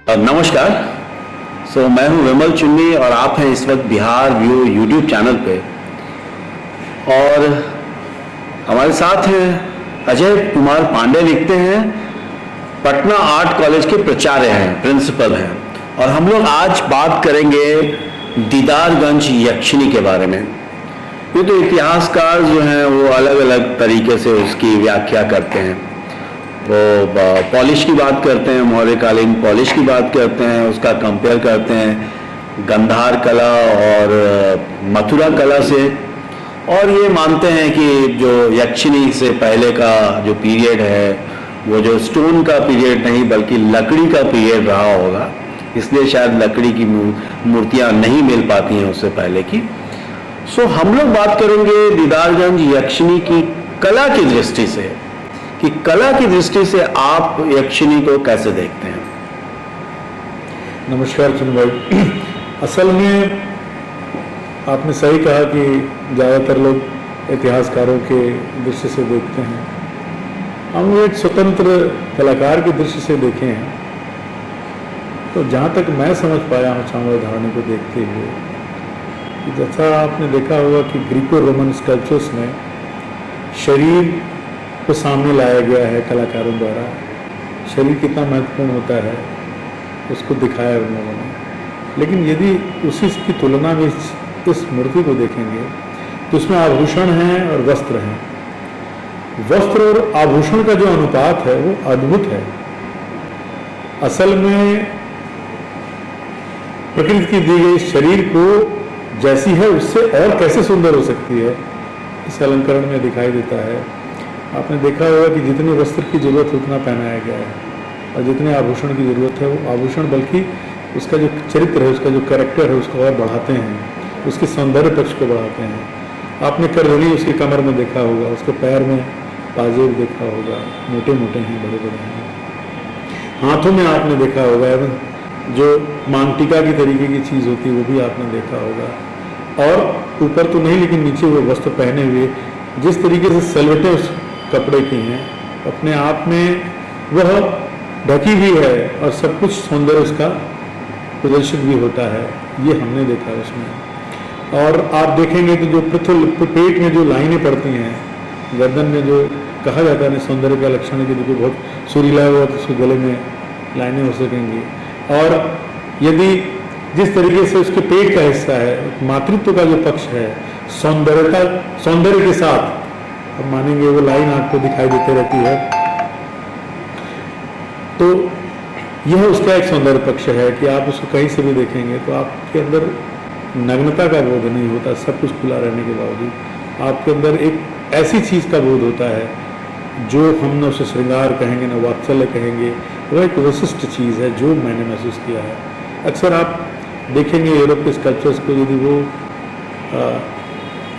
नमस्कार। मैं हूं विमल चुन्नी और आप हैं इस वक्त बिहार व्यू यूट्यूब चैनल पे। और हमारे साथ हैं अजय कुमार पांडे, लिखते हैं, पटना आर्ट कॉलेज के प्राचार्य हैं, प्रिंसिपल हैं। और हम लोग आज बात करेंगे दीदारगंज यक्षिणी के बारे में। ये तो इतिहासकार जो हैं वो अलग अलग तरीके से उसकी व्याख्या करते हैं। वो पॉलिश की बात करते हैं, मौर्यकालीन पॉलिश की बात करते हैं, उसका कंपेयर करते हैं गंधार कला और मथुरा कला से। और ये मानते हैं कि जो यक्षिणी से पहले का जो पीरियड है वो जो स्टोन का पीरियड नहीं बल्कि लकड़ी का पीरियड रहा होगा, इसलिए शायद लकड़ी की मूर्तियां नहीं मिल पाती हैं उससे पहले की। हम लोग बात करेंगे दीदारगंज यक्षिणी की कला की दृष्टि से, कि कला की दृष्टि से आप यक्षिणी को कैसे देखते हैं। नमस्कार चुन भाई। असल में आपने सही कहा कि ज़्यादातर लोग इतिहासकारों के दृष्टि से देखते हैं। हम एक स्वतंत्र कलाकार की दृष्टि से देखे हैं तो जहाँ तक मैं समझ पाया हूँ चामरधानी को देखते हुए, कि जैसा आपने देखा होगा कि ग्रीको रोमन स्कल्पचर्स में शरीर को सामने लाया गया है कलाकारों द्वारा। शरीर कितना महत्वपूर्ण होता है उसको दिखाया उन लोगों ने। लेकिन यदि उसी की तुलना में इस मूर्ति को देखेंगे तो उसमें आभूषण हैं और वस्त्र हैं। वस्त्र और आभूषण का जो अनुपात है वो अद्भुत है। असल में प्रकृति की दी गई शरीर को जैसी है उससे और कैसे सुंदर हो सकती है, इस अलंकरण में दिखाई देता है। आपने देखा होगा कि जितने वस्त्र की जरूरत है उतना पहनाया गया है और जितने आभूषण की जरूरत है वो आभूषण बल्कि उसका जो चरित्र है, उसका जो कैरेक्टर है उसको और बढ़ाते हैं, उसके सौंदर्य पक्ष को बढ़ाते हैं। आपने करधनी उसके कमर में देखा होगा, उसके पैर में पाजेब देखा होगा, मोटे मोटे हैं, बड़े बड़े हैं। हाथों में आपने देखा होगा एवं जो मांगटिका की तरीके की चीज़ होती है वो भी आपने देखा होगा। और ऊपर तो नहीं लेकिन नीचे वो वस्त्र पहने हुए जिस तरीके से सलवटें उस कपड़े की हैं, अपने आप में वह ढकी भी है और सब कुछ सौंदर्य उसका प्रदर्शित भी होता है, ये हमने देखा उसमें। और आप देखेंगे तो जो पेट में जो लाइनें पड़ती हैं, गर्दन में जो कहा जाता है सौंदर्य का लक्षण है कि देखिए बहुत सुरीला हुआ तो उसके गले में लाइनें हो सकेंगी। और यदि जिस तरीके से उसके पेट का हिस्सा है, मातृत्व का जो पक्ष है, सौंदर्य के साथ अब मानेंगे वो लाइन आपको दिखाई देती रहती है, तो यह उसका एक सौंदर्य पक्ष है कि आप उसको कहीं से भी देखेंगे तो आपके अंदर नग्नता का बोध नहीं होता। सब कुछ खुला रहने के बावजूद आपके अंदर एक ऐसी चीज़ का बोध होता है जो हम न उसे श्रृंगार कहेंगे न वात्सल्य कहेंगे, वह एक विशिष्ट चीज़ है जो मैंने महसूस किया है। अक्सर आप देखेंगे यूरोप के स्कल्पचर्स को,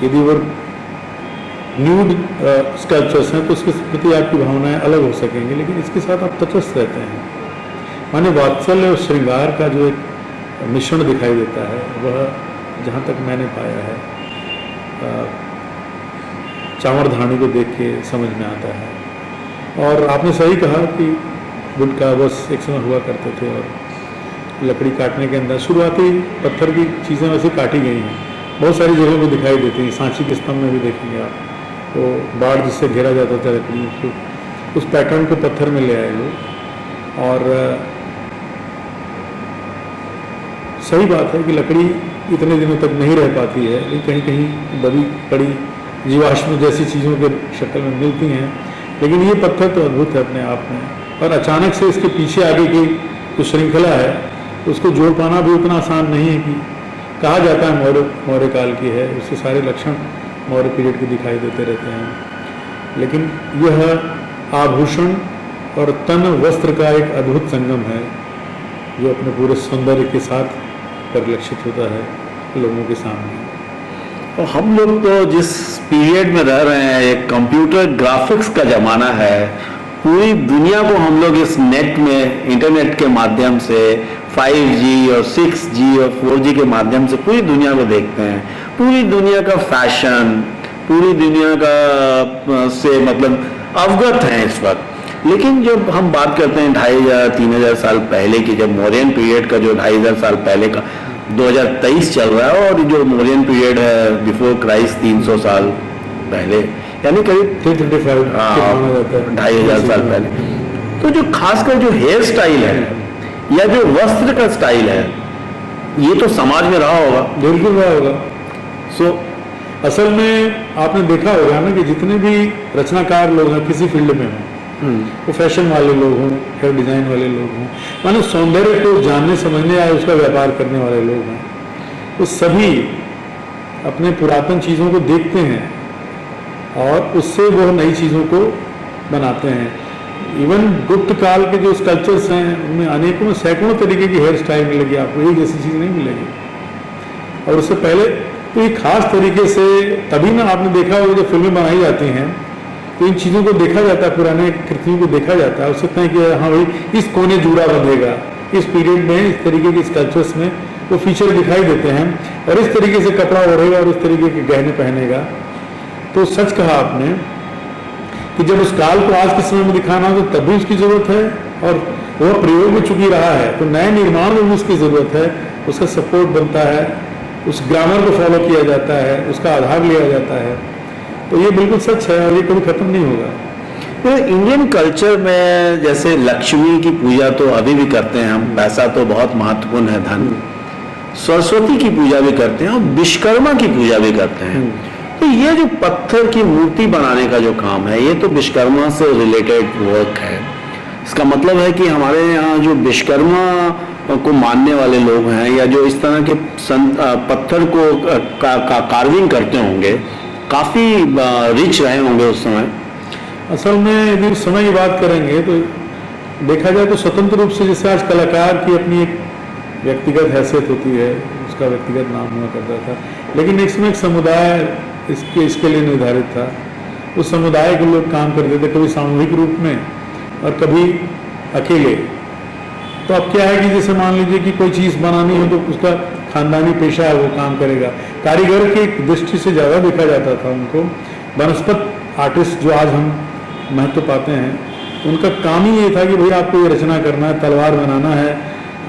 यदि वो न्यूड स्कल्पचर्स हैं तो उसके प्रति आपकी भावनाएं अलग हो सकेंगी, लेकिन इसके साथ आप तटस्थ रहते हैं। माने वात्सल्य और श्रृंगार का जो एक मिश्रण दिखाई देता है वह जहाँ तक मैंने पाया है चामरधानी को देख के समझ में आता है। और आपने सही कहा कि वुड का बस एक समय हुआ करते थे और लकड़ी काटने के अंदर शुरुआती पत्थर की चीज़ें वैसे काटी गई हैं, बहुत सारी जगहों पर दिखाई देती हैं। सांची के स्तंभ में भी देखेंगे आप, तो बाढ़ जिससे घेरा जाता था लकड़ी को, उस पैटर्न को पत्थर में ले आए लोग। और सही बात है कि लकड़ी इतने दिनों तक नहीं रह पाती है, लेकिन कहीं कहीं दबी पड़ी जीवाश्म जैसी चीज़ों के शक्ल में मिलती हैं। लेकिन ये पत्थर तो अद्भुत है अपने आप में, और अचानक से इसके पीछे आगे की जो श्रृंखला है उसको जोड़ पाना भी उतना आसान नहीं है। कि कहा जाता है मौर्य काल की है, उसके सारे लक्षण मौर्य पीरियड के दिखाई देते रहते हैं। लेकिन यह आभूषण और तन वस्त्र का एक अद्भुत संगम है जो अपने पूरे सौंदर्य के साथ परिलक्षित होता है लोगों के सामने। और हम लोग तो जिस पीरियड में रह रहे हैं, एक कंप्यूटर ग्राफिक्स का ज़माना है। पूरी दुनिया को हम लोग इस नेट में, इंटरनेट के माध्यम से 5G और 6G और 4G के माध्यम से पूरी दुनिया को देखते हैं। पूरी दुनिया का फैशन, पूरी दुनिया का से मतलब अवगत हैं इस वक्त। लेकिन जब हम बात करते हैं 2500-3000 साल पहले की, जब मौर्यन पीरियड का जो 2500 साल पहले का 2023 चल रहा है, और जो मौर्यन पीरियड है बिफोर क्राइस्ट 300 साल पहले, यानी करीब 335 2500 साल पहले, तो जो खासकर जो हेयर स्टाइल है या जो वस्त्र का स्टाइल है, ये तो समाज में रहा होगा। बिल्कुल रहा होगा। सो असल में आपने देखा होगा ना कि जितने भी रचनाकार लोग हैं किसी फील्ड में हों, वो फैशन वाले लोग हों, हेयर डिजाइन वाले लोग हों, मानो सौंदर्य को जानने समझने या उसका व्यापार करने वाले लोग हैं, वो सभी अपने पुरातन चीज़ों को देखते हैं और उससे वो नई चीज़ों को बनाते हैं। इवन गुप्त काल के जो स्कल्पचर्स हैं उनमें अनेकों सैकड़ों तरीके की हेयर स्टाइल मिलेगी आपको, एक जैसी चीज़ नहीं मिलेगी। और उससे पहले तो ये खास तरीके से तभी ना आपने देखा होगा जब फिल्में बनाई जाती हैं तो इन चीज़ों को देखा जाता है, पुराने कृतियों को देखा जाता है, उससे तय कि हाँ भाई इस कोने जूड़ा बंधेगा, इस पीरियड में इस तरीके के स्कल्पचर्स में वो फीचर दिखाई देते हैं, और इस तरीके से कपड़ा ओढ़ेगा और इस तरीके के गहने पहनेगा। तो सच कहा आपने कि जब उस काल को आज के समय में दिखाना हो तो तब भी उसकी ज़रूरत है, और वह प्रयोग में चुकी रहा है तो नए निर्माण में भी उसकी ज़रूरत है, उसका सपोर्ट बनता है, उस ग्रामर को फॉलो किया जाता है, उसका आधार लिया जाता है। तो ये बिल्कुल सच है और ये कभी खत्म नहीं होगा। तो इंडियन कल्चर में जैसे लक्ष्मी की पूजा तो अभी भी करते हैं हम, पैसा तो बहुत महत्वपूर्ण है, धन, सरस्वती की पूजा भी करते हैं और विश्वकर्मा की पूजा भी करते हैं। तो ये जो पत्थर की मूर्ति बनाने का जो काम है, ये तो विश्वकर्मा से रिलेटेड वर्क है। इसका मतलब है कि हमारे यहाँ जो विश्वकर्मा को मानने वाले लोग हैं या जो इस तरह के पत्थर को कार्विंग करते होंगे, काफ़ी रिच रहे होंगे उस समय। असल में यदि उस समय की बात करेंगे तो देखा जाए तो स्वतंत्र रूप से जैसे आज कलाकार की अपनी एक व्यक्तिगत हैसियत होती है, उसका व्यक्तिगत नाम हुआ करता था, लेकिन एक समय एक समुदाय इसके लिए निर्धारित था। उस समुदाय के लोग काम करते थे, कभी सामूहिक रूप में और कभी अकेले। तो अब क्या है कि जैसे मान लीजिए कि कोई चीज़ बनानी हो तो उसका खानदानी पेशा है, वो काम करेगा। कारीगर की दृष्टि से ज़्यादा देखा जाता था उनको। वनस्पत आर्टिस्ट जो आज हम महत्व पाते हैं, उनका काम ही ये था कि भाई आपको ये रचना करना है, तलवार बनाना है,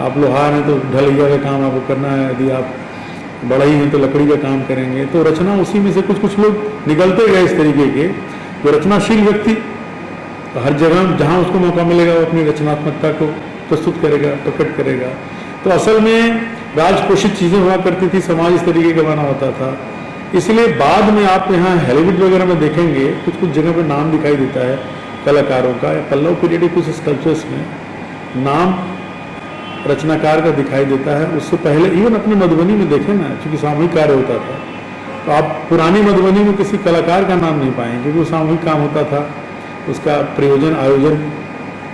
आप लोहार हैं तो ढलैया का काम आपको करना है, यदि आप बढ़ई हैं तो लकड़ी का काम करेंगे। तो रचना उसी में से कुछ लोग निकलते गए इस तरीके के, जो रचनाशील व्यक्ति हर जगह जहाँ उसको मौका मिलेगा वो अपनी रचनात्मकता को प्रस्तुत करेगा, प्रकट करेगा। तो असल में राजपोषित चीज़ें हुआ करती थी, समाज इस तरीके का बना होता था। इसलिए बाद में आप यहाँ हॉलीवुड वगैरह में देखेंगे कुछ जगह पर नाम दिखाई देता है कलाकारों का, या पल्लव पीरियड के कुछ स्कल्पचर्स में नाम रचनाकार का दिखाई देता है। उससे पहले इवन अपने मधुबनी में देखें ना, क्योंकि सामूहिक कार्य होता था, तो आप पुरानी मधुबनी में किसी कलाकार का नाम नहीं पाएंगे, क्योंकि वो सामूहिक काम होता था, उसका प्रयोजन आयोजन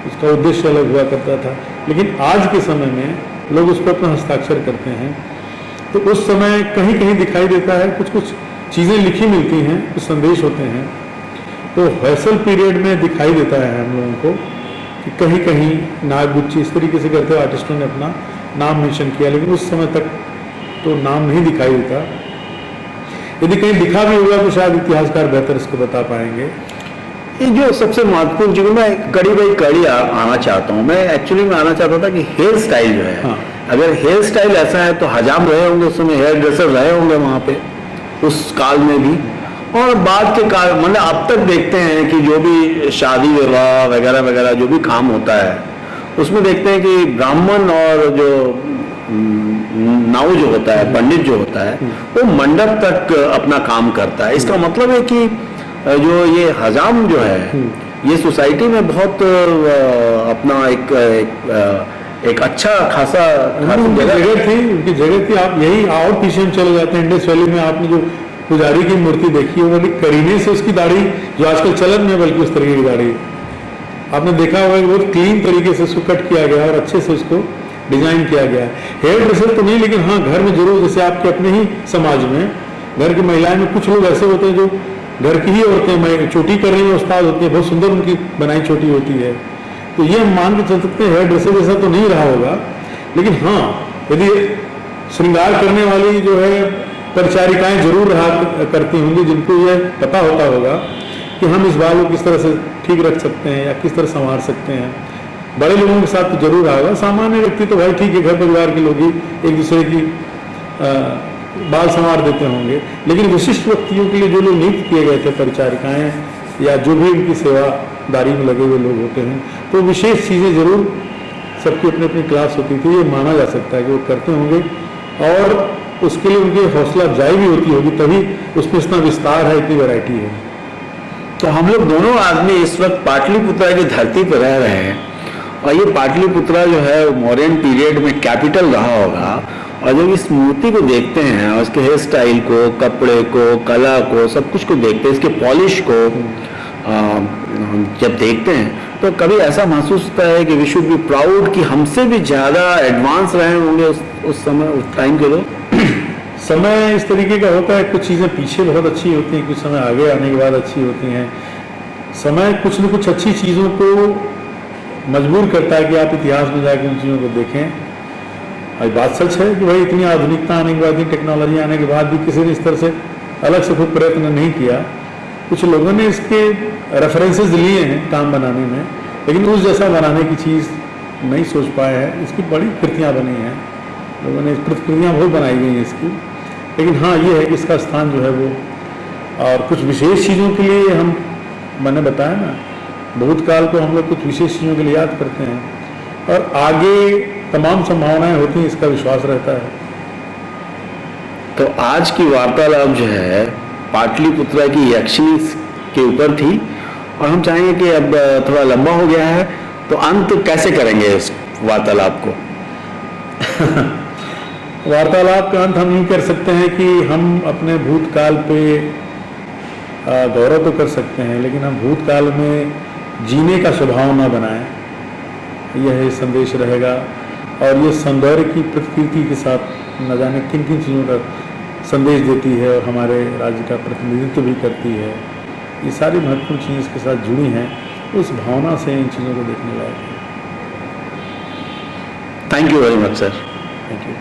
उसका उद्देश्य अलग हुआ करता था। लेकिन आज के समय में लोग उस पर अपना हस्ताक्षर करते हैं, तो उस समय कहीं कहीं दिखाई देता है, कुछ चीज़ें लिखी मिलती हैं, कुछ संदेश होते हैं। तो हौसल पीरियड में दिखाई देता है हम लोगों को कि कहीं कहीं नागबुच्ची इस तरीके से करते हुए आर्टिस्टों ने अपना नाम मेंशन किया, लेकिन उस समय तक तो नाम नहीं दिखाई देता। यदि कहीं दिखा भी होगा तो शायद इतिहासकार बेहतर इसको बता पाएंगे। ये जो सबसे महत्वपूर्ण चीज, मैं कड़ी आना चाहता हूँ। मैं एक्चुअली में आना चाहता था कि हेयर स्टाइल जो है, हाँ। अगर हेयर स्टाइल ऐसा है तो हजाम रहे होंगे उस समय, हेयर ड्रेसर रहे होंगे वहाँ पे उस काल में भी, और बाद के काल मतलब अब तक देखते हैं कि जो भी शादी विवाह वगैरह वगैरह जो भी काम होता है उसमें देखते हैं कि ब्राह्मण और जो नाऊ जो होता है, पंडित जो होता है, वो मंडप तक अपना काम करता है। इसका मतलब है कि जो ये हजाम जो है ये सोसाइटी में बहुत अपना एक अच्छा खासा जगह थी, उनकी जगह थी। आप यही और पीछे हम चले जाते हैं, इंडस वैली में आपने जो पुजारी की मूर्ति देखी है, वो करीने से उसकी दाढ़ी जो आजकल चलन में, बल्कि उस तरीके की दाढ़ी आपने देखा होगा कि बहुत क्लीन तरीके से उसको कट किया गया और अच्छे से उसको डिजाइन किया गया। हेयर ड्रेसर तो नहीं, लेकिन हाँ घर में जरूर, जैसे आपके अपने ही समाज में घर की महिलाएं में कुछ लोग ऐसे होते हैं जो घर की ही औरतें चोटी करने में उस्ताद होती है, बहुत सुंदर उनकी बनाई चोटी होती है। तो ये हम मान के चल सकते हैं हेयर ड्रेसर जैसा तो नहीं रहा होगा, लेकिन हाँ यदि श्रृंगार करने वाली जो है परिचारिकाएं जरूर रहा करती होंगी, जिनको यह पता होता होगा कि हम इस बाल को किस तरह से ठीक रख सकते हैं या किस तरह संवार सकते हैं। बड़े लोगों के साथ तो जरूर आएगा, सामान्य व्यक्ति तो भाई ठीक है, घर परिवार के लोग ही एक दूसरे की बाल संवार देते होंगे, लेकिन विशिष्ट व्यक्तियों के लिए जो लोग नियुक्त किए गए थे, परिचारिकाएँ या जो भी उनकी सेवादारी में लगे हुए लोग होते हैं, तो विशेष चीज़ें जरूर सबकी अपनी अपनी क्लास होती थी, ये माना जा सकता है कि वो करते होंगे और उसके लिए उनकी हौसला अफजाई भी होती होगी, तभी उसमें इतना विस्तार है, इतनी वैरायटी है। तो हम लोग दोनों आदमी इस वक्त पाटलिपुत्रा की धरती पर रह रहे हैं और ये पाटलिपुत्रा जो है मौर्यन पीरियड में कैपिटल रहा होगा, और जब इस मूर्ति को देखते हैं और उसके हेयर स्टाइल को, कपड़े को, कला को, सब कुछ को देखते हैं, इसके पॉलिश को जब देखते हैं तो कभी ऐसा महसूस होता है कि वी शुड बी प्राउड कि हमसे भी ज़्यादा एडवांस रहे होंगे उस समय, उस टाइम के लोग। समय इस तरीके का होता है, कुछ चीज़ें पीछे बहुत अच्छी होती हैं, कुछ समय आगे आने के बाद अच्छी होती हैं। समय कुछ न कुछ अच्छी चीज़ों को मजबूर करता है कि आप इतिहास में जाकर उन चीज़ों को देखें। और बात सच है कि भाई इतनी आधुनिकता आने के बाद, इतनी टेक्नोलॉजी आने के बाद भी किसी ने इस तरह से अलग से कोई प्रयत्न नहीं किया। कुछ लोगों ने इसके रेफरेंसेस लिए हैं काम बनाने में, लेकिन उस जैसा बनाने की चीज़ नहीं सोच पाए हैं। इसकी बड़ी कृतियाँ बनी हैं, लोगों ने प्रतिकृतियाँ बहुत बनाई गई हैं इसकी, लेकिन हाँ ये है कि इसका स्थान जो है वो, और कुछ विशेष चीज़ों के लिए हम, मैंने बताया ना, भूतकाल को हम लोग कुछ विशेष चीज़ों के लिए याद करते हैं और आगे तमाम संभावनाएं होती हैं, इसका विश्वास रहता है। तो आज की वार्तालाप जो है पाटलिपुत्रा की यक्षिणी के ऊपर थी और हम चाहेंगे कि अब थोड़ा लंबा हो गया है, तो अंत कैसे करेंगे इस वार्तालाप को? वार्तालाप का अंत हम यूँ कर सकते हैं कि हम अपने भूतकाल पे गौरव तो कर सकते हैं, लेकिन हम भूतकाल में जीने का स्वभाव न बनाएं, यह संदेश रहेगा। और ये सौंदर्य की प्रकृति के साथ न जाने किन किन चीज़ों का संदेश देती है और हमारे राज्य का प्रतिनिधित्व भी करती है, ये सारी महत्वपूर्ण चीज़ें इसके साथ जुड़ी हैं। उस भावना से इन चीज़ों को देखने लायक है। Thank you very much sir. Thank you.